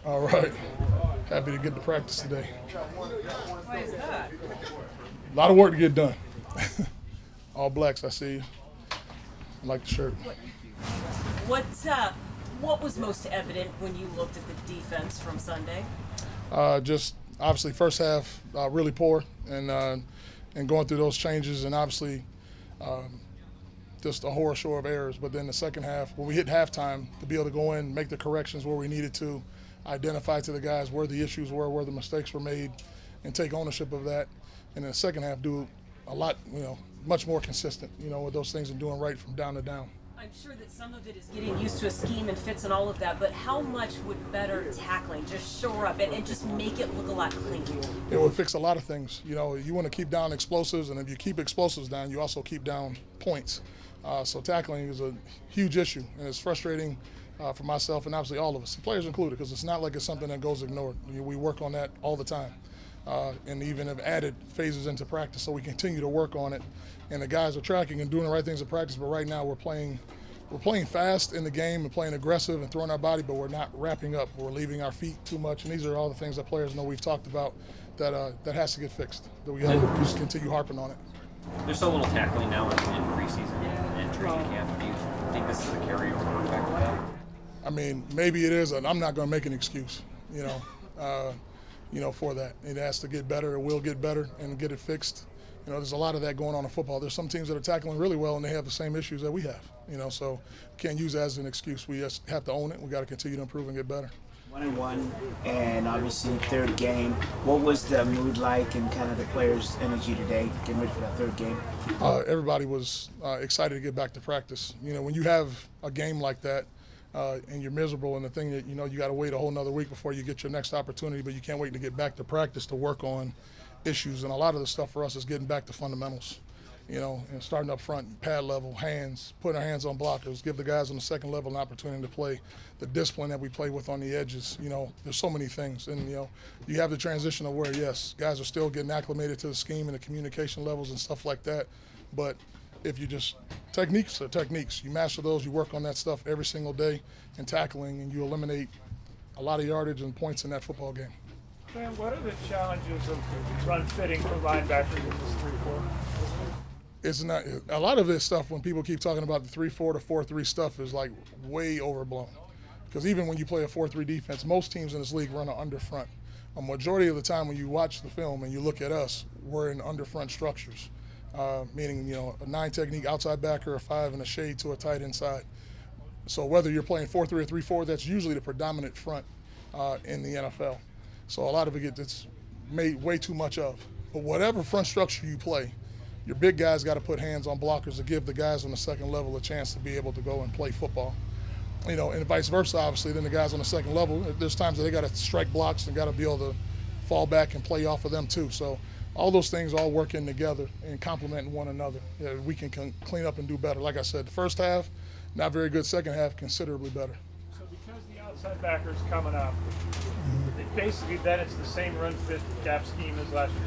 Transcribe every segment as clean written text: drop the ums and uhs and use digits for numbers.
All right. Happy to get to practice today. Why is that? A lot of work to get done. All blacks, I see you. I like the shirt. What what was most evident when you looked at the defense from Sunday? Just obviously first half really poor and going through those changes and obviously just a horror show of errors. But then the second half, when we hit halftime, to be able to go in, make the corrections where we needed to, identify to the guys where the issues were, where the mistakes were made, and take ownership of that. And in the second half, do a lot, much more consistent, with those things and doing right from down to down. I'm sure that some of it is getting used to a scheme and fits and all of that, but how much would better tackling just shore up and just make it look a lot cleaner? It would fix a lot of things. You want to keep down explosives, and if you keep explosives down, you also keep down points. So tackling is a huge issue, and it's frustrating for myself and obviously all of us, the players included, because it's not like it's something that goes ignored. We work on that all the time, and even have added phases into practice, so we continue to work on it. And the guys are tracking and doing the right things in practice, but right now we're playing fast in the game and playing aggressive and throwing our body, but we're not wrapping up. We're leaving our feet too much, and these are all the things that players know we've talked about that has to get fixed, that we got to just continue harping on it. There's so little tackling now in preseason and training camp. Do you think this is a carryover effect of that? I mean, maybe it is, and I'm not going to make an excuse, for that. It has to get better. It will get better and get it fixed. There's a lot of that going on in football. There's some teams that are tackling really well, and they have the same issues that we have. So can't use that as an excuse. We just have to own it. We got to continue to improve and get better. 1-1, and obviously third game. What was the mood like and kind of the players' energy today, getting ready for that third game? Everybody was excited to get back to practice. When you have a game like that and you're miserable, and the thing that you got to wait a whole nother week before you get your next opportunity, but you can't wait to get back to practice to work on issues. And a lot of the stuff for us is getting back to fundamentals. And starting up front, pad level, hands, putting our hands on blockers, give the guys on the second level an opportunity to play, the discipline that we play with on the edges. There's so many things. And, you have the transition of where, yes, guys are still getting acclimated to the scheme and the communication levels and stuff like that. But if you just, techniques are techniques. You master those, you work on that stuff every single day in tackling, and you eliminate a lot of yardage and points in that football game. Man, what are the challenges of run fitting for linebackers in this 3-4? It's not a lot of this stuff. When people keep talking about the 3-4 to 4-3 stuff, is like way overblown. Because even when you play a 4-3 defense, most teams in this league run an under front. A majority of the time, when you watch the film and you look at us, we're in under front structures, meaning a 9 technique outside backer, a 5, and a shade to a tight inside. So whether you're playing 4-3 or 3-4, that's usually the predominant front in the NFL. So a lot of it gets made way too much of. But whatever front structure you play, your big guys got to put hands on blockers to give the guys on the second level a chance to be able to go and play football. And vice versa, obviously, then the guys on the second level, there's times that they got to strike blocks and got to be able to fall back and play off of them too. So all those things all working together and complementing one another. We can clean up and do better. Like I said, the first half, not very good. Second half, considerably better. So because the outside backer's coming up, basically then it's the same run fit gap scheme as last year.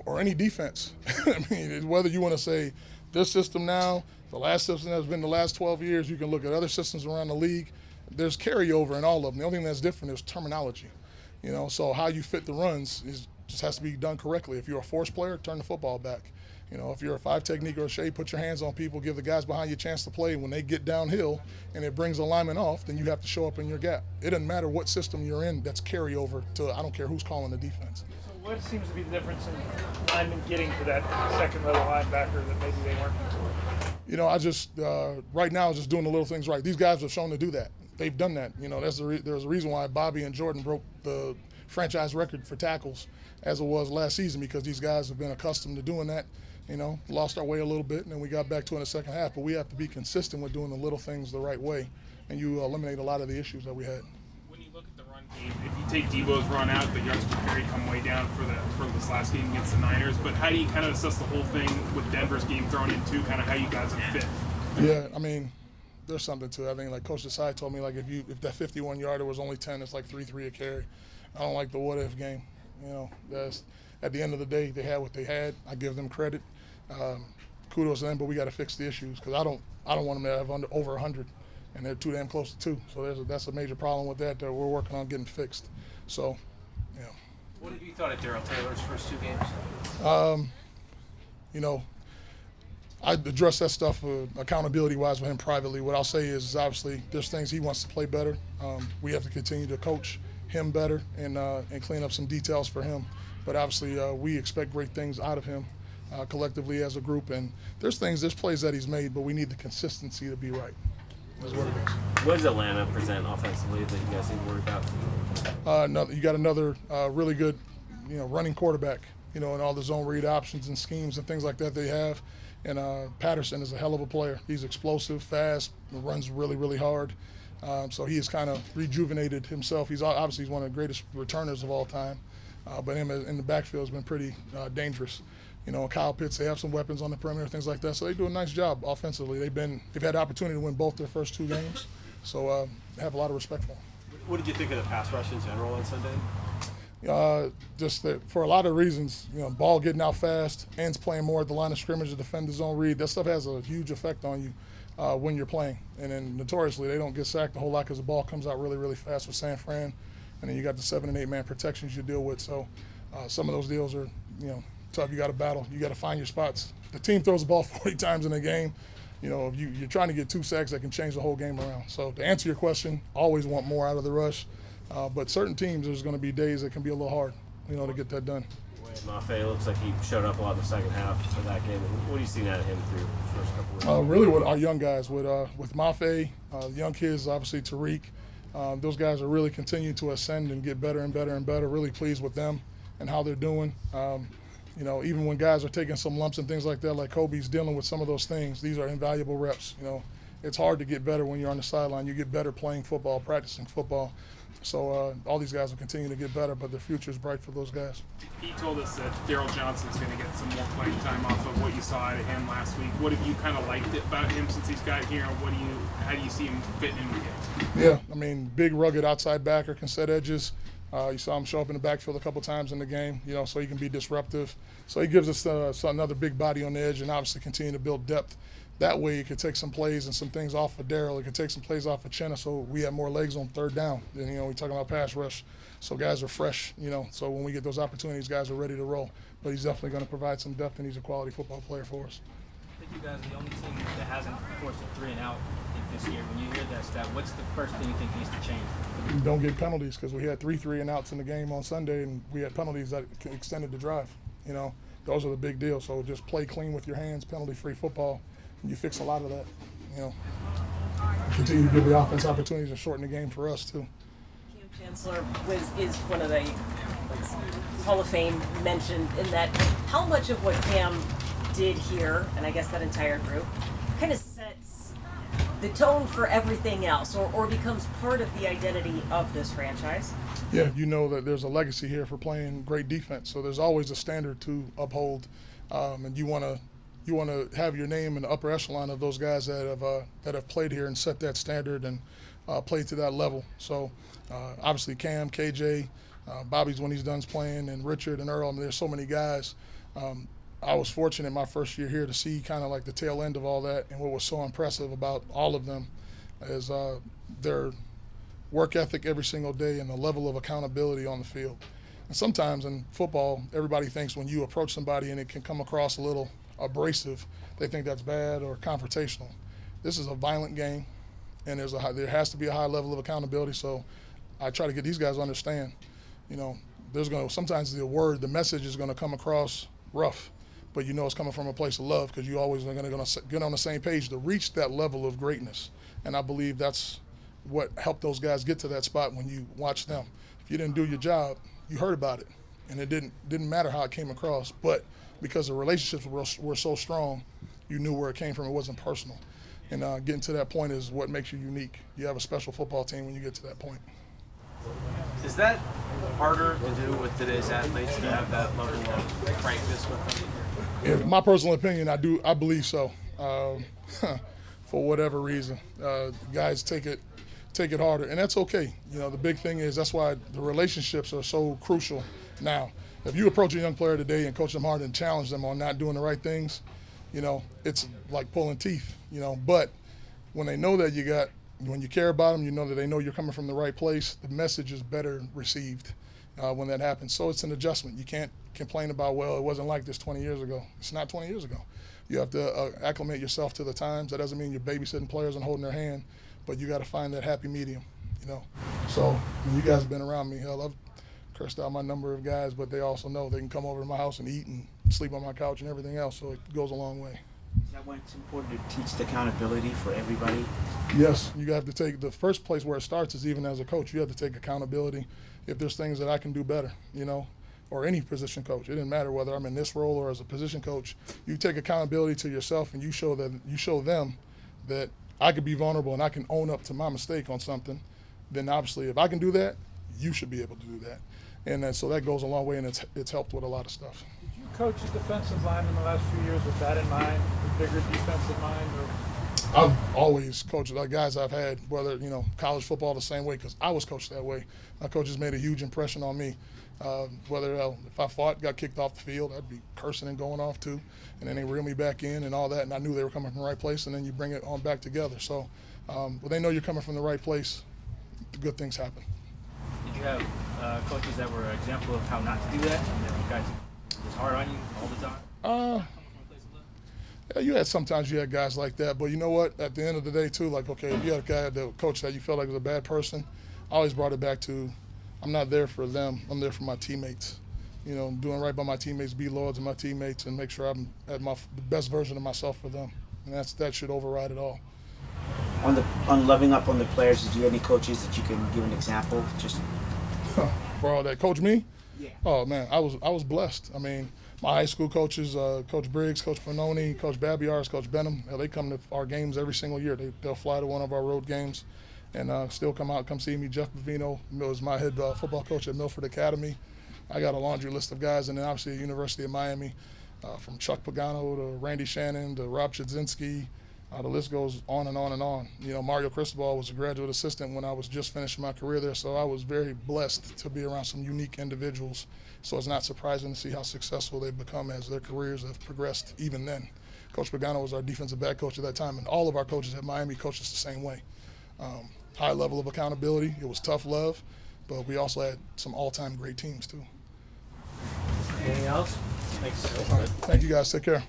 Or any defense. I mean, whether you want to say this system now, the last system that's been the last 12 years, you can look at other systems around the league. There's carryover in all of them. The only thing that's different is terminology. So how you fit the runs just has to be done correctly. If you're a force player, turn the football back. If you're a 5 technique or a shade, put your hands on people, give the guys behind you a chance to play. When they get downhill and it brings alignment off, then you have to show up in your gap. It doesn't matter what system you're in, that's carryover to, I don't care who's calling the defense. What seems to be the difference in linemen getting to that second level linebacker that maybe they weren't before? I just right now just doing the little things right. These guys have shown to do that. They've done that. There's a reason why Bobby and Jordan broke the franchise record for tackles as it was last season, because these guys have been accustomed to doing that. Lost our way a little bit, and then we got back to it in the second half. But we have to be consistent with doing the little things the right way, and you eliminate a lot of the issues that we had. If you take Debo's run out, the yards per carry come way down for this last game against the Niners. But how do you kind of assess the whole thing with Denver's game thrown in too? Kind of how you guys have fit? Yeah, I mean, there's something to it. I think like Coach Desai told me, like if that 51-yarder was only 10, it's like 3-3 a carry. I don't like the what if game. That's at the end of the day, they had what they had. I give them credit. Kudos to them, but we got to fix the issues, because I don't want them to have over 100. and they're too damn close to 2. So that's a major problem with that we're working on getting fixed. So, yeah. What have you thought of Darrell Taylor's first 2 games? You know, I address that stuff accountability-wise with him privately. What I'll say is obviously there's things he wants to play better. We have to continue to coach him better and clean up some details for him. But obviously we expect great things out of him collectively as a group. And there's plays that he's made, but we need the consistency to be right. That's what it is. What does Atlanta present offensively that you guys need to worry about? You got another really good, running quarterback, and all the zone read options and schemes and things like that they have. And Patterson is a hell of a player. He's explosive, fast, runs really, really hard. So he has kind of rejuvenated himself. He's one of the greatest returners of all time. But him in the backfield has been pretty dangerous. Kyle Pitts, they have some weapons on the perimeter, things like that. So they do a nice job offensively. They've had the opportunity to win both their first 2 games. So I have a lot of respect for them. What did you think of the pass rush in general on Sunday? Just that for a lot of reasons, ball getting out fast, ends playing more at the line of scrimmage to defend the zone read. That stuff has a huge effect on you when you're playing. And then notoriously, they don't get sacked a whole lot because the ball comes out really, really fast with San Fran. And then you got the 7- and 8-man protections you deal with. So some of those deals are, tough. You got to battle. You got to find your spots. The team throws the ball 40 times in a game. You're trying to get 2 sacks that can change the whole game around. So to answer your question, always want more out of the rush. But certain teams, there's going to be days that can be a little hard, to get that done. Mafe looks like he showed up a lot in the second half of that game. What are you seeing out of him through the first couple of weeks? Really with our young guys, with Mafe, young kids, obviously Tariq, those guys are really continuing to ascend and get better and better and better. Really pleased with them and how they're doing. Even when guys are taking some lumps and things like that, like Kobe's dealing with some of those things, these are invaluable reps. It's hard to get better when you're on the sideline. You get better playing football, practicing football. So all these guys will continue to get better, but the future is bright for those guys. He told us that Darrell Johnson's going to get some more playing time off of what you saw out of him last week. What have you kind of liked about him since he's got here? How do you see him fitting in with you? Yeah, big, rugged outside backer, can set edges. You saw him show up in the backfield a couple times in the game, so he can be disruptive. So he gives us another big body on the edge and obviously continue to build depth. That way you could take some plays and some things off of Darrell. You could take some plays off of Chenna so we have more legs on third down. And, we're talking about pass rush. So guys are fresh, so when we get those opportunities, guys are ready to roll. But he's definitely going to provide some depth, and he's a quality football player for us. I think you guys are the only team that hasn't forced a 3 and out this year. When you hear that stat, what's the first thing you think needs to change? We don't get penalties because we had 3 and outs in the game on Sunday, and we had penalties that extended the drive. Those are the big deal. So just play clean with your hands, penalty-free football, and you fix a lot of that. Continue to give the offense opportunities to shorten the game for us too. Cam Chancellor is one of the Hall of Fame mentioned in that. How much of what Cam did here, and I guess that entire group, kind of sets the tone for everything else, or becomes part of the identity of this franchise? Yeah, that there's a legacy here for playing great defense. So there's always a standard to uphold, and you want to have your name in the upper echelon of those guys that have played here and set that standard and played to that level. So obviously Cam, KJ, Bobby's when he's done playing, and Richard and Earl. There's so many guys. I was fortunate my first year here to see kind of like the tail end of all that, and what was so impressive about all of them is their work ethic every single day and the level of accountability on the field. And sometimes in football, everybody thinks when you approach somebody and it can come across a little abrasive, they think that's bad or confrontational. This is a violent game, and there has to be a high level of accountability. So I try to get these guys to understand, sometimes the message is going to come across rough, but it's coming from a place of love because you always are going to get on the same page to reach that level of greatness. And I believe that's what helped those guys get to that spot when you watch them. If you didn't do your job, you heard about it, and it didn't matter how it came across, but because the relationships were so strong, you knew where it came from. It wasn't personal. And getting to that point is what makes you unique. You have a special football team when you get to that point. Is that harder to do with today's athletes to have that level of frankness with them? In my personal opinion, I believe so. For whatever reason, guys take it harder, and that's okay. The big thing is that's why the relationships are so crucial now. If you approach a young player today and coach them hard and challenge them on not doing the right things, it's like pulling teeth. But when they know that you got when you care about them, you know that they know you're coming from the right place. The message is better received when that happens. So it's an adjustment. You can't complain about, well, it wasn't like this 20 years ago. It's not 20 years ago. You have to acclimate yourself to the times. That doesn't mean you're babysitting players and holding their hand, but you got to find that happy medium, you know. So when you guys have been around me, hell, I've cursed out my number of guys, but they also know they can come over to my house and eat and sleep on my couch and everything else, so it goes a long way. Is that when it's important to teach the accountability for everybody? Yes, you have to take the first place where it starts is even as a coach. You have to take accountability. If there's things that I can do better, you know, or any position coach, it didn't matter whether I'm in this role or as a position coach. You take accountability to yourself and you show them that I could be vulnerable and I can own up to my mistake on something. Then obviously, if I can do that, you should be able to do that. And so that goes a long way, and it's helped with a lot of stuff. Did you coach a defensive line in the last few years with that in mind, the bigger defensive mind? Or? I've always coached like guys I've had, whether, you know, college football the same way, because I was coached that way. My coaches made a huge impression on me. Whether if I got kicked off the field, I'd be cursing and going off too. And then they reel me back in and all that, and I knew they were coming from the right place, and then you bring it on back together. So when they know you're coming from the right place, good things happen. Did you have coaches that were an example of how not to do that? And you guys was hard on you all the time? Yeah, sometimes you had guys like that, but you know what? At the end of the day, too, like, okay, if you had a guy, the coach that you felt like was a bad person, I always brought it back to, I'm not there for them. I'm there for my teammates. You know, doing right by my teammates, be loyal to my teammates, and make sure I'm at the best version of myself for them. And that should override it all. On loving up on the players, did you have any coaches that you can give an example? Just for all that, coach me? Yeah. Oh man, I was blessed. I mean, my high school coaches, Coach Briggs, Coach Bononi, Coach Babiars, Coach Benham, they come to our games every single year. They'll fly to one of our road games and still come see me. Jeff Bavino was my head football coach at Milford Academy. I got a laundry list of guys, and then obviously at University of Miami, from Chuck Pagano to Randy Shannon to Rob Chudzinski. The list goes on and on and on. You know, Mario Cristobal was a graduate assistant when I was just finishing my career there, so I was very blessed to be around some unique individuals. So it's not surprising to see how successful they've become as their careers have progressed even then. Coach Pagano was our defensive back coach at that time, and all of our coaches at Miami coached us the same way. High level of accountability. It was tough love, but we also had some all-time great teams too. Anything else? Thanks. All right. Thank you guys. Take care.